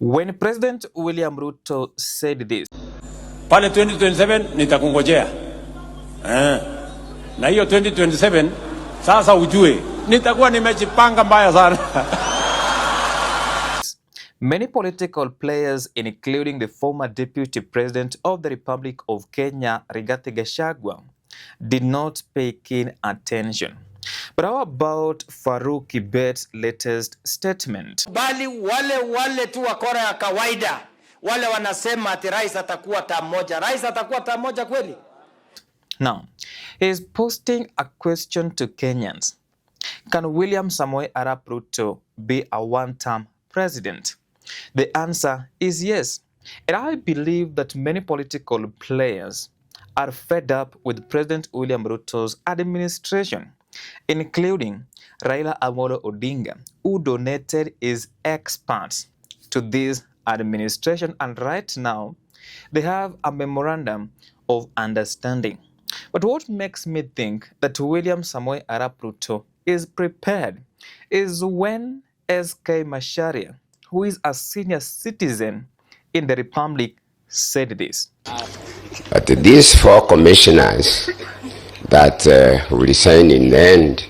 When President William Ruto said this, pale 2027 nitakungojea. Na hiyo 2027 sasa ujue nitakuwa nimejipanga mbaya sana. many political players, including the former Deputy President of the Republic of Kenya, Rigathi Gachagua, did not pay keen attention. But how about Farouk Kibet's latest statement? Bali wale tu wakora ya kawaida, wale wanasema ati rais atakuwa term moja. Rais atakuwa term moja kweli? Now, he is posting a question to Kenyans. Can William Samoei Arap Ruto be a one-term president? The answer is yes. And I believe that many political players are fed up with President William Ruto's administration, including Raila Amolo Odinga, who donated his experts to this administration, and right now they have a memorandum of understanding. But what makes me think that William Samoei Arap Ruto is prepared is when SK Macharia, who is a senior citizen in the Republic, said this. But these four commissioners that resigned in the end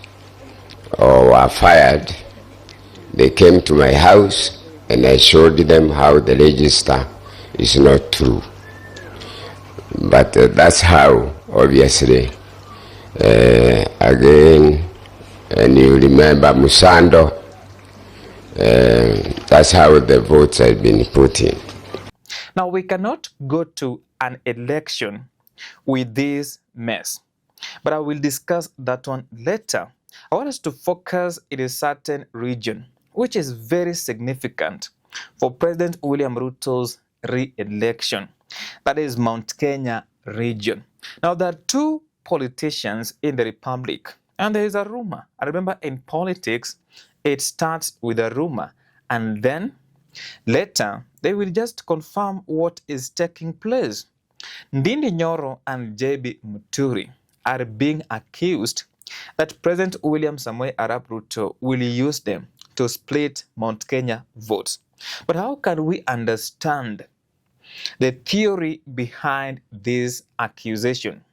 or were fired, they came to my house and I showed them how the register is not true. But that's how, obviously, again, and you remember Musando, that's how the votes have been put in. Now, we cannot go to an election with this mess, but I will discuss that one later. I want us to focus in a certain region, which is very significant for President William Ruto's re-election. That is Mount Kenya region. Now, there are two politicians in the Republic, and there is a rumor. I remember in politics, it starts with a rumor, and then later, they will just confirm what is taking place. Ndindi Nyoro and JB Muturi are being accused that President William Samoei Arap Ruto will use them to split Mount Kenya votes. But how can we understand the theory behind this accusation?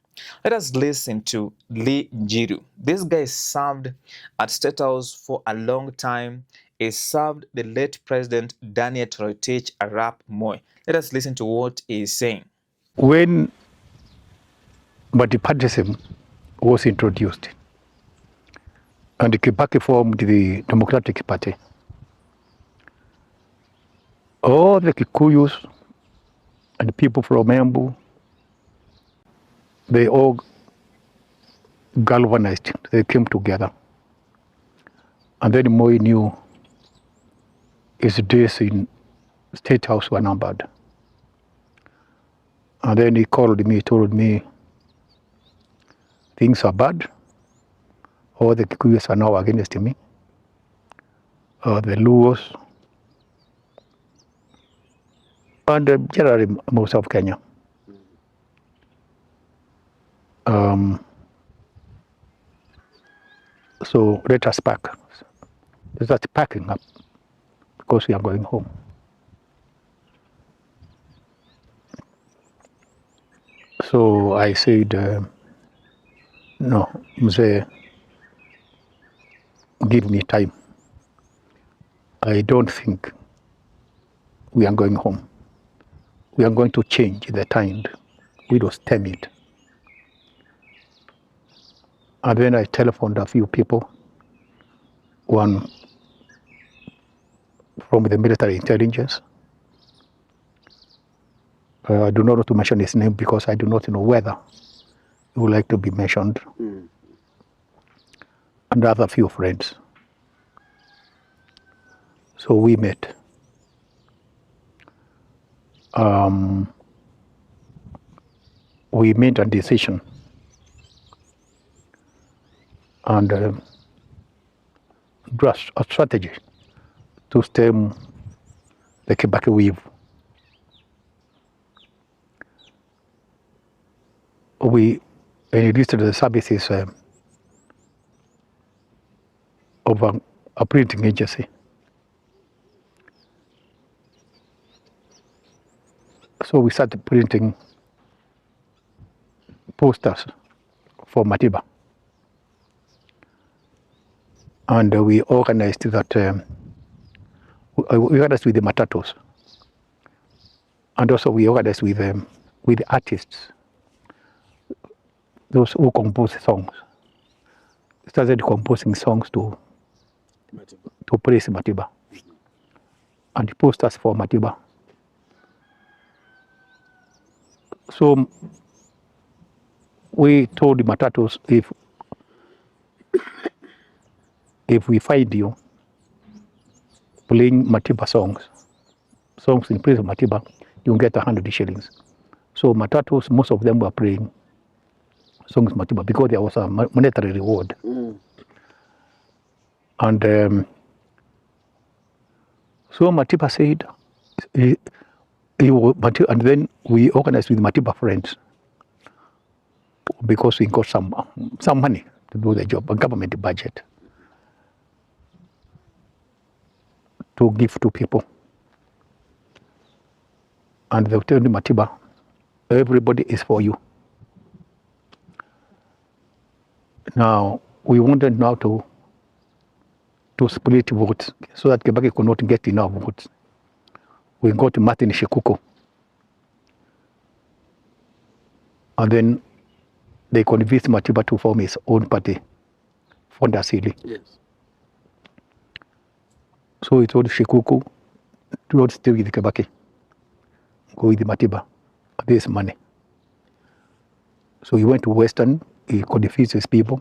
Let us listen to Njiru. This guy served at State House for a long time. He served the late President Daniel Toroitich Arap Moi. Let us listen to what he is saying. When multipartyism was introduced and the Kibaki formed the Democratic Party, all the Kikuyus and the people from Embu, they all galvanized, they came together. And then Moi knew his days in State House were numbered. And then he called me, told me, things are bad. All the Kikuyus are now against me. The Luos, and generally most of Kenya. So let us pack. Let us packing up because we are going home. So I said, no, Mzee, give me time. I don't think we are going home. We are going to change the time. We don't stem it. And then I telephoned a few people, one from the military intelligence. I do not want to mention his name because I do not know whether he would like to be mentioned. And other few friends. So we met. We made a decision and a strategy to stem the Kibaki wave. We enlisted the services of a printing agency. So we started printing posters for Matiba. And we organized that, we organized with the matatos. And also we organized with the artists, those who compose songs. Started composing songs to praise Matiba. And posters for Matiba. So we told the matatos, if we find you playing Matiba songs in praise of Matiba, you'll get 100 shillings. So matatos, most of them were playing songs Matiba because there was a monetary reward. And so Matiba said, and then we organized with Matiba friends because we got some money to do the job, a government budget to give to people. And they'll tell the Matiba, everybody is for you. Now, we wanted now to split votes so that Kibaki could not get enough votes. We got Martin Shikuko. And then they convinced Matiba to form his own party, Fonda Sili. Yes. So he told Shikuku, do not stay with Kibaki. Go with Matiba. There's money. So he went to Western, he convinced his people.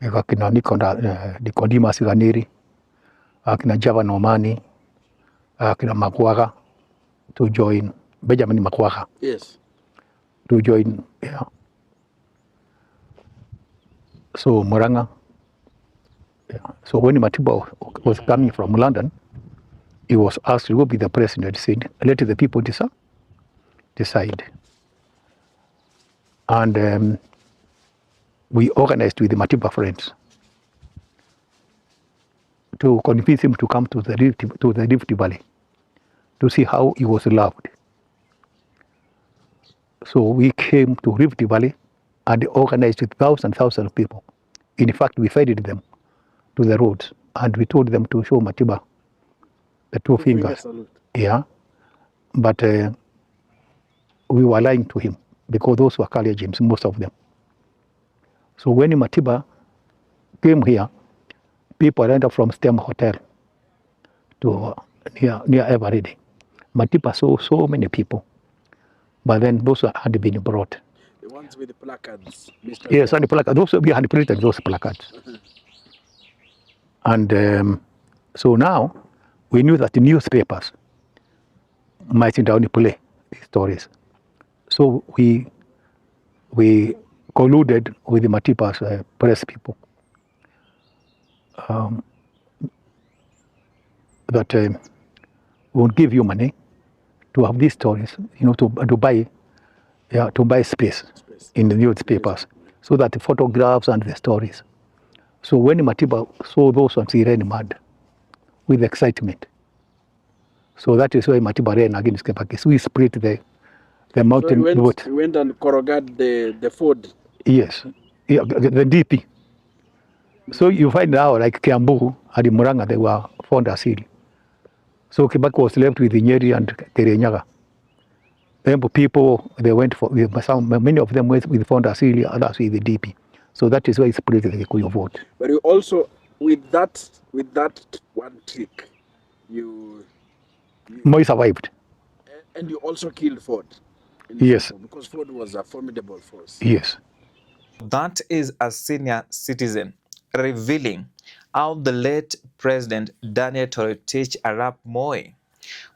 Akina Nikodima Siganiri, akina Java Nomani, akina Makwaga to join, Benjamin Makwaga. Yes. To join, yeah. So Muranga, yeah. So when Matiba was coming from London, he was asked to be the president. He said, let the people decide. And we organized with the Matiba friends to convince him to come to the Rift Valley to see how he was loved. So we came to Rift Valley and organized with thousands of people. In fact, we fed them to the roads and we told them to show Matiba the two fingers. Yeah, but we were lying to him because those were Kalenjins, most of them. So when Matiba came here, people ended up from Stem Hotel to near Eveready. Matiba saw so many people, but then those had been brought. The ones with the placards, Mr. Yes, and the placards. Those we had printed those placards. And so now we knew that the newspapers might only play these stories. So we colluded with the Matiba's press people that we'll give you money to have these stories, to buy space in the newspapers, so that the photographs and the stories. So when Matiba saw those ones, he ran mad with excitement. So that is why Matiba ran against Kibaki. So we split the mountain vote. He went and corrugated the Ford. Yes, yeah, the DP. So you find now, like Kiambu and Muranga, they were found asili. So Kibaki was left with Nyeri and Kirinyaga. Then people, they went for, many of them went with Fonda Asili, others with the DP. So that is why it's split the Kikuyu vote. But you also, with that one trick, you Moi survived. And you also killed Ford. Yes. Because Ford was a formidable force. Yes. That is a senior citizen revealing how the late President Daniel Toroitich Arap Moi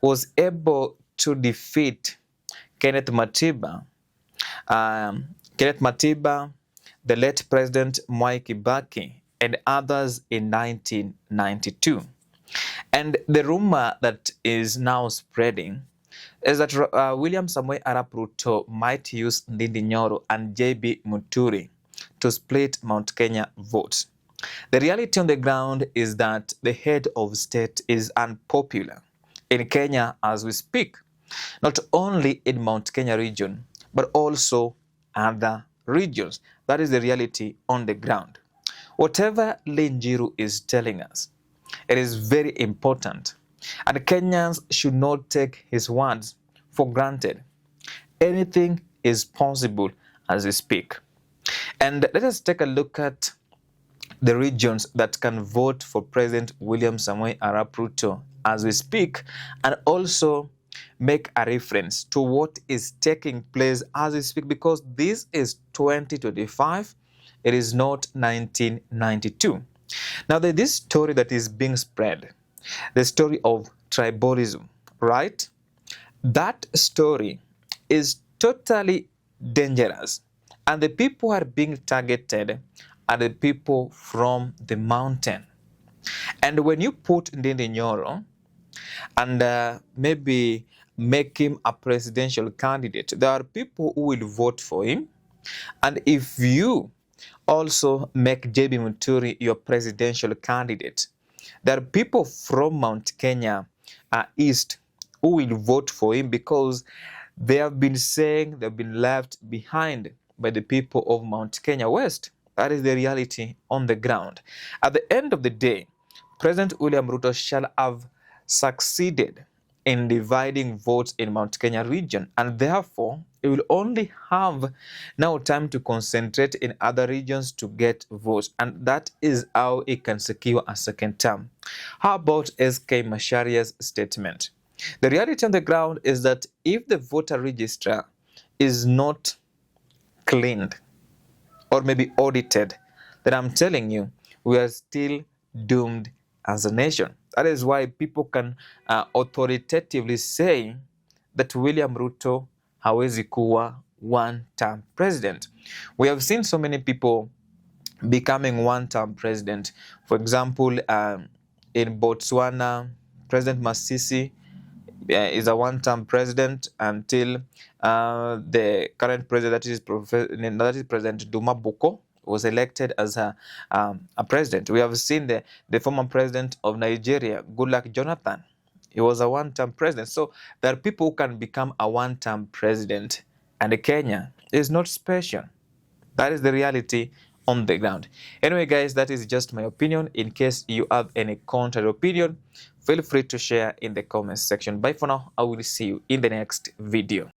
was able to defeat Kenneth Matiba, the late President Mwai Kibaki, and others in 1992. And the rumor that is now spreading is that William Samoei Arap Ruto might use Ndindi Nyoro and JB Muturi to split Mount Kenya votes. The reality on the ground is that the head of state is unpopular in Kenya as we speak. not only in Mount Kenya region, but also other regions. That is the reality on the ground. Whatever Njiru is telling us, it is very important, and Kenyans should not take his words for granted. Anything is possible as we speak. And let us take a look at the regions that can vote for President William Samoei Arap Ruto as we speak, and also make a reference to what is taking place as we speak, because this is 2025, it is not 1992. Now, there's this story that is being spread, the story of tribalism, right? That story is totally dangerous, and the people are being targeted are the people from the mountain. And when you put Ndindi Nyoro and maybe make him a presidential candidate, there are people who will vote for him. And if you also make JB Muturi your presidential candidate, there are people from Mount Kenya East who will vote for him, because they have been saying they've been left behind by the people of Mount Kenya West. That is the reality on the ground. At the end of the day, President William Ruto shall have succeeded in dividing votes in Mount Kenya region, and therefore he will only have now time to concentrate in other regions to get votes, and that is how he can secure a second term. How about SK Masharia's statement? The reality on the ground is that if the voter register is not cleaned or maybe audited, then I'm telling you, we are still doomed as a nation. That is why people can authoritatively say that William Ruto hawezi kuwa one-term president. We have seen so many people becoming one-term president. For example, in Botswana, President Masisi is a one-term president until the current president, that is President Duma Boko, was elected as a president. We have seen the former president of Nigeria, Goodluck Jonathan. He was a one-term president. So there are people who can become a one-term president, and Kenya is not special. That is the reality on the ground. Anyway, guys, that is just my opinion. In case you have any contrary opinion, feel free to share in the comments section. Bye for now. I will see you in the next video.